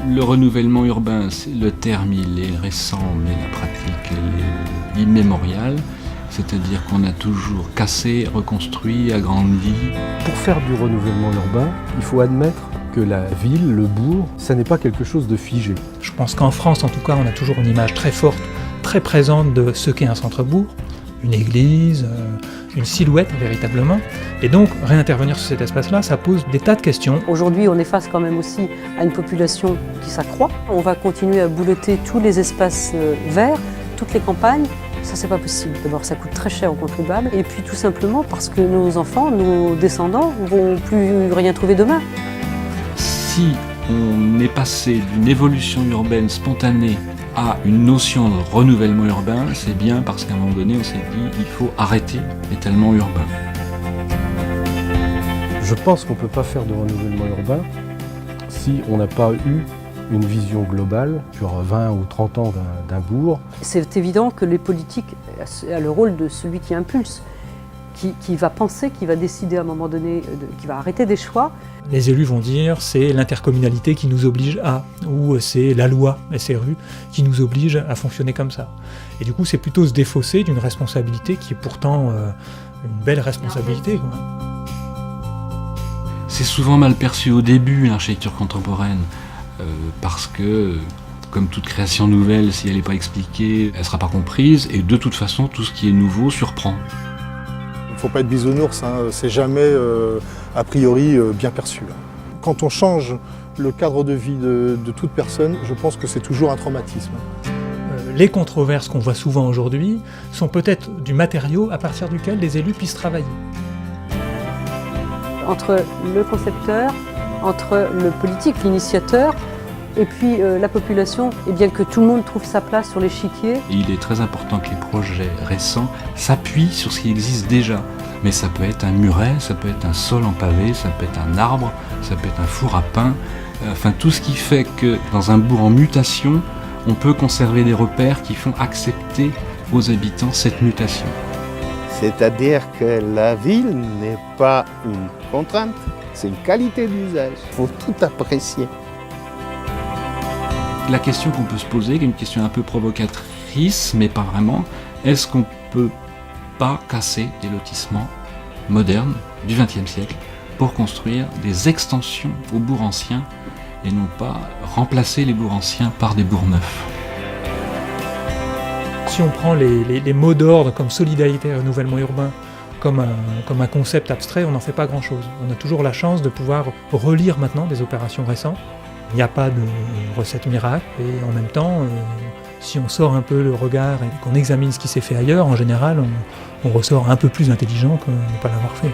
Le renouvellement urbain, le terme il est récent, mais la pratique elle est immémoriale. C'est-à-dire qu'on a toujours cassé, reconstruit, agrandi. Pour faire du renouvellement urbain, il faut admettre que la ville, le bourg, ça n'est pas quelque chose de figé. Je pense qu'en France, en tout cas, on a toujours une image très forte, très présente de ce qu'est un centre-bourg, une église, une silhouette véritablement. Et donc, réintervenir sur cet espace-là, ça pose des tas de questions. Aujourd'hui, on est face quand même aussi à une population qui s'accroît. On va continuer à bouletter tous les espaces verts, toutes les campagnes. Ça, c'est pas possible. D'abord, ça coûte très cher aux contribuables. Et puis, tout simplement parce que nos enfants, nos descendants, vont plus rien trouver demain. Si on est passé d'une évolution urbaine spontanée à une notion de renouvellement urbain, c'est bien parce qu'à un moment donné, on s'est dit il faut arrêter l'étalement urbain. Je pense qu'on ne peut pas faire de renouvellement urbain si on n'a pas eu une vision globale sur 20 ou 30 ans d'un bourg. C'est évident que les politiques ont le rôle de celui qui impulse, qui va penser, qui va décider à un moment donné, qui va arrêter des choix. Les élus vont dire c'est l'intercommunalité qui nous oblige à, ou c'est la loi SRU qui nous oblige à fonctionner comme ça. Et du coup, c'est plutôt se défausser d'une responsabilité qui est pourtant une belle responsabilité, quoi. C'est souvent mal perçu au début, l'architecture contemporaine, parce que, comme toute création nouvelle, si elle n'est pas expliquée, elle ne sera pas comprise, et de toute façon, tout ce qui est nouveau surprend. Il ne faut pas être bisounours, c'est jamais a priori bien perçu. Quand on change le cadre de vie de toute personne, je pense que c'est toujours un traumatisme. Les controverses qu'on voit souvent aujourd'hui sont peut-être du matériau à partir duquel les élus puissent travailler. Entre le concepteur, entre le politique, l'initiateur, et puis la population, et bien que tout le monde trouve sa place sur l'échiquier. Et il est très important que les projets récents s'appuient sur ce qui existe déjà. Mais ça peut être un muret, ça peut être un sol en pavé, ça peut être un arbre, ça peut être un four à pain. Enfin, tout ce qui fait que dans un bourg en mutation, on peut conserver des repères qui font accepter aux habitants cette mutation. C'est-à-dire que la ville n'est pas une contrainte, c'est une qualité d'usage. Il faut tout apprécier. La question qu'on peut se poser, qui est une question un peu provocatrice, mais pas vraiment, est-ce qu'on peut pas casser des lotissements modernes du XXe siècle pour construire des extensions aux bourgs anciens et non pas remplacer les bourgs anciens par des bourgs neufs? Si on prend les mots d'ordre comme solidarité et renouvellement urbain comme un concept abstrait, on n'en fait pas grand-chose. On a toujours la chance de pouvoir relire maintenant des opérations récentes. Il n'y a pas de recette miracle et en même temps, si on sort un peu le regard et qu'on examine ce qui s'est fait ailleurs, en général, on ressort un peu plus intelligent que de ne pas l'avoir fait.